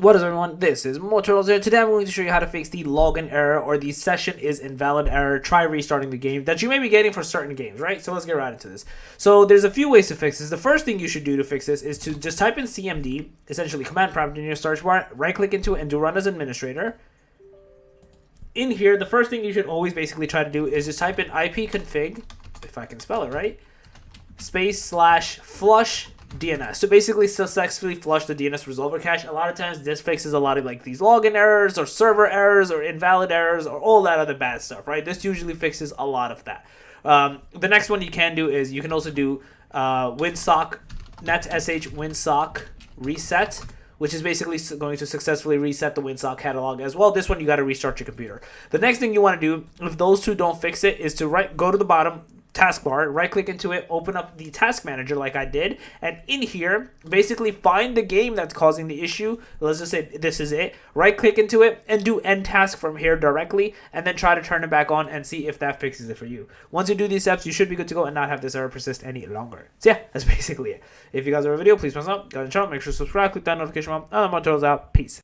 What is everyone? This is Motorals here. Today I'm going to show you how to fix the login error or the session is invalid error. Try restarting the game that you may be getting for certain games, right? So let's get right into this. So there's a few ways to fix this. The first thing you should do to fix this is to just type in CMD, essentially command prompt in your search bar, right click into it and do run as administrator. In here, the first thing you should always basically try to do is just type in ipconfig, if I can spell it right, space / flush DNS. So basically successfully flush the DNS resolver cache. A lot of times this fixes a lot of like these login errors or server errors or invalid errors or all that other bad stuff, right? This usually fixes a lot of that. The next one you can do is you can also do winsock netsh winsock reset, which is basically going to successfully reset the winsock catalog as well. This one you got to restart your computer. The next thing you want to do, if those two don't fix it, is to go to the bottom taskbar, right click into it, open up the task manager like I did, and in here basically find the game that's causing the issue. Let's just say this is it. Right click into it and do end task from here directly, and then try to turn it back on and see if that fixes it for you. Once you do these steps, you should be good to go and not have this error persist any longer. So yeah, that's basically it. If you guys have a video, please thumbs up, go to the channel, make sure to subscribe, click that notification bell, and I'm Motorals out. Peace.